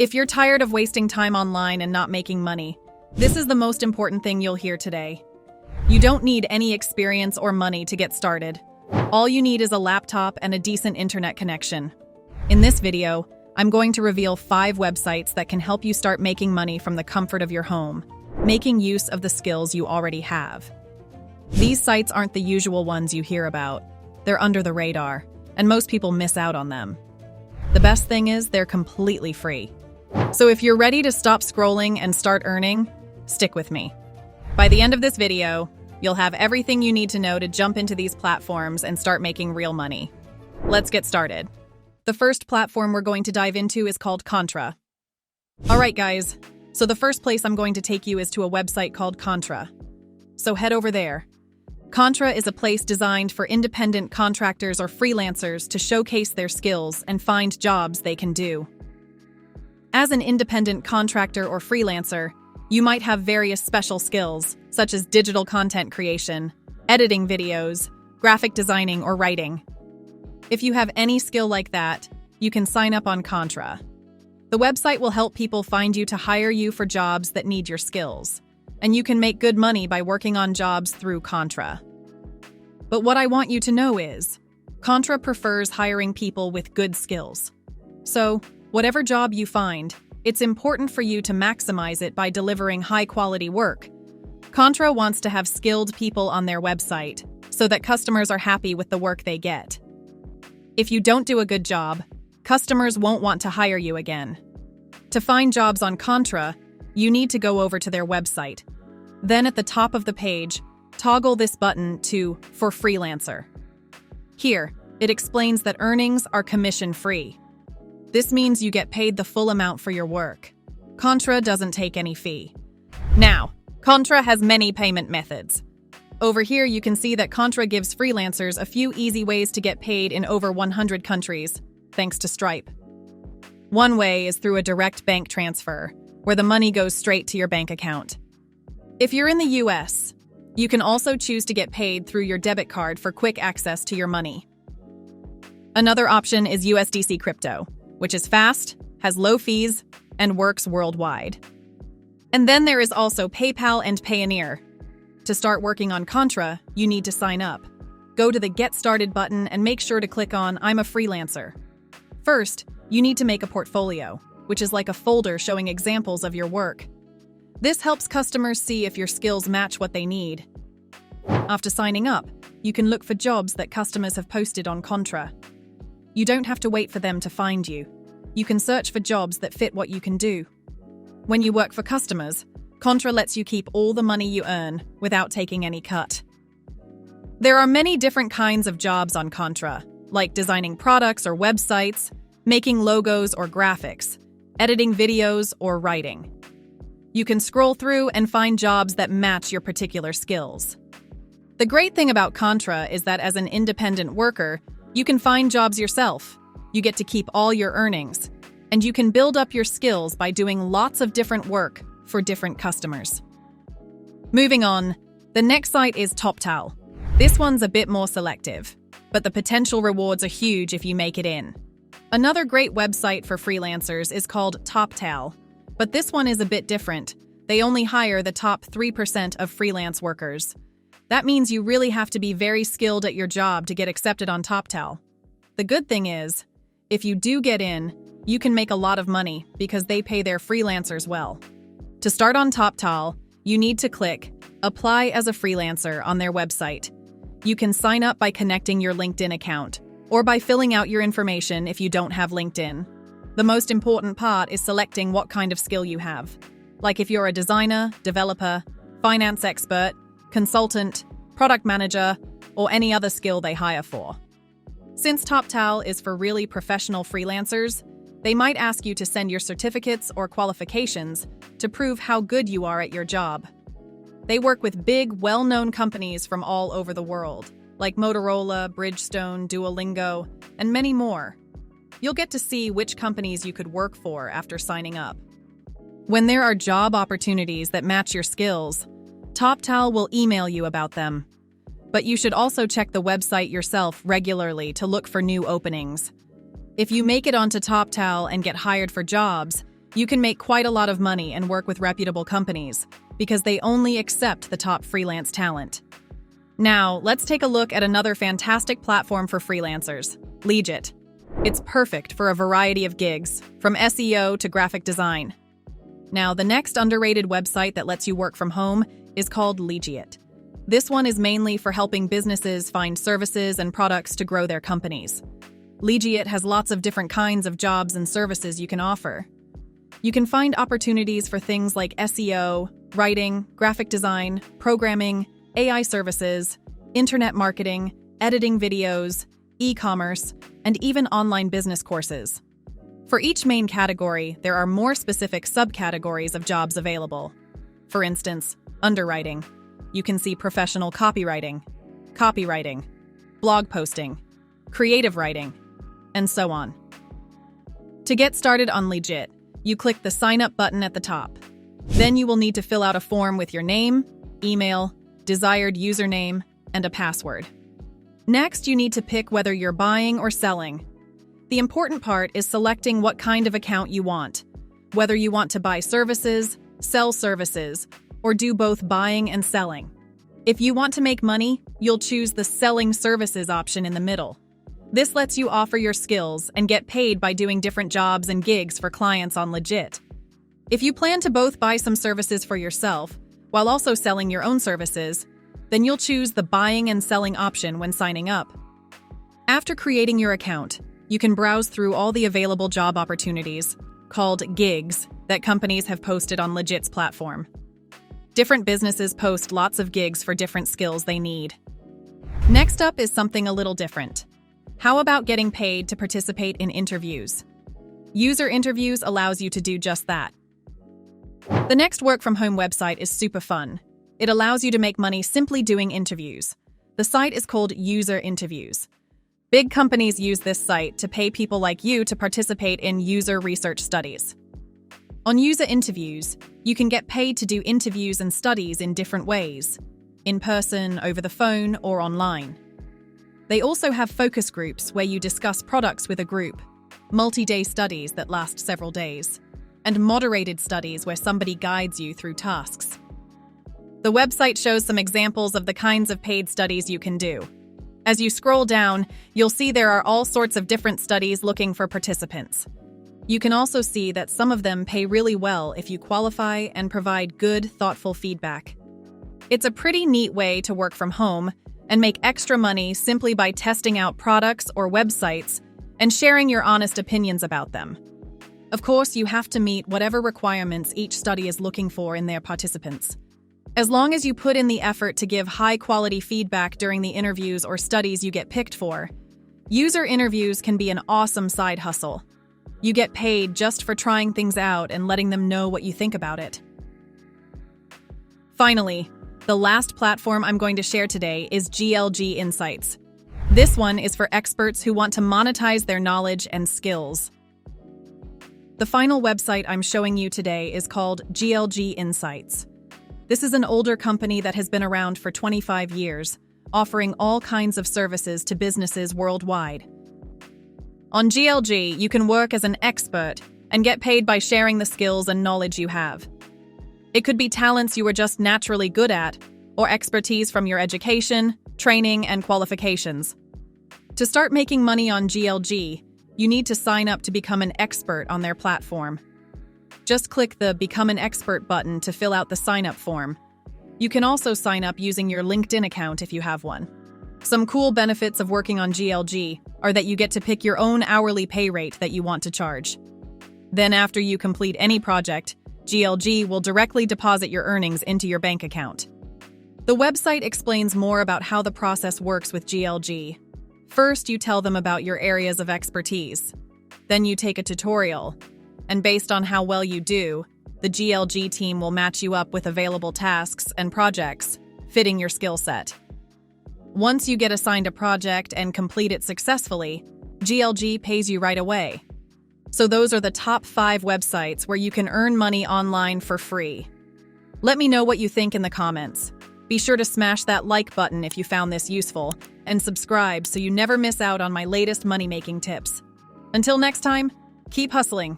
If you're tired of wasting time online and not making money, this is the most important thing you'll hear today. You don't need any experience or money to get started. All you need is a laptop and a decent internet connection. In this video, I'm going to reveal 5 websites that can help you start making money from the comfort of your home, making use of the skills you already have. These sites aren't the usual ones you hear about. They're under the radar, and most people miss out on them. The best thing is they're completely free. So if you're ready to stop scrolling and start earning, stick with me. By the end of this video, you'll have everything you need to know to jump into these platforms and start making real money. Let's get started. The first platform we're going to dive into is called Contra. Alright guys, so the first place I'm going to take you is to a website called Contra. So head over there. Contra is a place designed for independent contractors or freelancers to showcase their skills and find jobs they can do. As an independent contractor or freelancer, you might have various special skills, such as digital content creation, editing videos, graphic designing, or writing. If you have any skill like that, you can sign up on Contra. The website will help people find you to hire you for jobs that need your skills, and you can make good money by working on jobs through Contra. But what I want you to know is, Contra prefers hiring people with good skills. So, whatever job you find, it's important for you to maximize it by delivering high-quality work. Contra wants to have skilled people on their website so that customers are happy with the work they get. If you don't do a good job, customers won't want to hire you again. To find jobs on Contra, you need to go over to their website. Then at the top of the page, toggle this button to For Freelancer. Here, it explains that earnings are commission-free. This means you get paid the full amount for your work. Contra doesn't take any fee. Now, Contra has many payment methods. Over here, you can see that Contra gives freelancers a few easy ways to get paid in over 100 countries, thanks to Stripe. One way is through a direct bank transfer, where the money goes straight to your bank account. If you're in the US, you can also choose to get paid through your debit card for quick access to your money. Another option is USDC crypto, which is fast, has low fees, and works worldwide. And then there is also PayPal and Payoneer. To start working on Contra, you need to sign up. Go to the Get Started button and make sure to click on I'm a freelancer. First, you need to make a portfolio, which is like a folder showing examples of your work. This helps customers see if your skills match what they need. After signing up, you can look for jobs that customers have posted on Contra. You don't have to wait for them to find you. You can search for jobs that fit what you can do. When you work for customers, Contra lets you keep all the money you earn without taking any cut. There are many different kinds of jobs on Contra, like designing products or websites, making logos or graphics, editing videos, or writing. You can scroll through and find jobs that match your particular skills. The great thing about Contra is that as an independent worker, you can find jobs yourself. You get to keep all your earnings, and you can build up your skills by doing lots of different work for different customers. Moving on, the next site is TopTal. This one's a bit more selective, but the potential rewards are huge if you make it in. Another great website for freelancers is called TopTal, but this one is a bit different. They only hire the top 3% of freelance workers. That means you really have to be very skilled at your job to get accepted on TopTal. The good thing is, if you do get in, you can make a lot of money because they pay their freelancers well. To start on TopTal, you need to click Apply as a freelancer on their website. You can sign up by connecting your LinkedIn account or by filling out your information if you don't have LinkedIn. The most important part is selecting what kind of skill you have, like if you're a designer, developer, finance expert, consultant, product manager, or any other skill they hire for. Since TopTal is for really professional freelancers, they might ask you to send your certificates or qualifications to prove how good you are at your job. They work with big, well-known companies from all over the world, like Motorola, Bridgestone, Duolingo, and many more. You'll get to see which companies you could work for after signing up. When there are job opportunities that match your skills, TopTal will email you about them. But you should also check the website yourself regularly to look for new openings. If you make it onto TopTal and get hired for jobs, You can make quite a lot of money and work with reputable companies because they only accept the top freelance talent. Now, let's take a look at another fantastic platform for freelancers, LEGITT. It's perfect for a variety of gigs, from SEO to graphic design. Now, the next underrated website that lets you work from home is called LEGITT. This one is mainly for helping businesses find services and products to grow their companies. LEGITT has lots of different kinds of jobs and services you can offer. You can find opportunities for things like SEO, writing, graphic design, programming, AI services, internet marketing, editing videos, e-commerce, and even online business courses. For each main category, there are more specific subcategories of jobs available. For instance, underwriting. You can see professional copywriting, blog posting, creative writing, and so on. To get started on LEGITT, you click the Sign Up button at the top. Then you will need to fill out a form with your name, email, desired username, and a password. Next, you need to pick whether you're buying or selling. The important part is selecting what kind of account you want, whether you want to buy services, sell services, or do both buying and selling. If you want to make money, you'll choose the Selling Services option in the middle. This lets you offer your skills and get paid by doing different jobs and gigs for clients on LEGITT. If you plan to both buy some services for yourself, while also selling your own services, then you'll choose the Buying and Selling option when signing up. After creating your account, you can browse through all the available job opportunities, called gigs, that companies have posted on LEGITT's platform. Different businesses post lots of gigs for different skills they need. Next up is something a little different. How about getting paid to participate in interviews? User Interviews allows you to do just that. The next work-from-home website is super fun. It allows you to make money simply doing interviews. The site is called User Interviews. Big companies use this site to pay people like you to participate in user research studies. On User Interviews, you can get paid to do interviews and studies in different ways, in person, over the phone, or online. They also have focus groups where you discuss products with a group, multi-day studies that last several days, and moderated studies where somebody guides you through tasks. The website shows some examples of the kinds of paid studies you can do. As you scroll down, you'll see there are all sorts of different studies looking for participants. You can also see that some of them pay really well if you qualify and provide good, thoughtful feedback. It's a pretty neat way to work from home and make extra money simply by testing out products or websites and sharing your honest opinions about them. Of course, you have to meet whatever requirements each study is looking for in their participants. As long as you put in the effort to give high-quality feedback during the interviews or studies you get picked for, user interviews can be an awesome side hustle. You get paid just for trying things out and letting them know what you think about it. Finally, the last platform I'm going to share today is GLG Insights. This one is for experts who want to monetize their knowledge and skills. The final website I'm showing you today is called GLG Insights. This is an older company that has been around for 25 years, offering all kinds of services to businesses worldwide. On GLG, you can work as an expert and get paid by sharing the skills and knowledge you have. It could be talents you are just naturally good at, or expertise from your education, training, and qualifications. To start making money on GLG, you need to sign up to become an expert on their platform. Just click the Become an Expert button to fill out the sign-up form. You can also sign up using your LinkedIn account if you have one. Some cool benefits of working on GLG are that you get to pick your own hourly pay rate that you want to charge. Then after you complete any project, GLG will directly deposit your earnings into your bank account. The website explains more about how the process works with GLG. First, you tell them about your areas of expertise. Then you take a tutorial. And based on how well you do, the GLG team will match you up with available tasks and projects fitting your skill set. Once you get assigned a project and complete it successfully, GLG pays you right away. So those are the top 5 websites where you can earn money online for free. Let me know what you think in the comments. Be sure to smash that like button if you found this useful, and subscribe so you never miss out on my latest money-making tips. Until next time, keep hustling.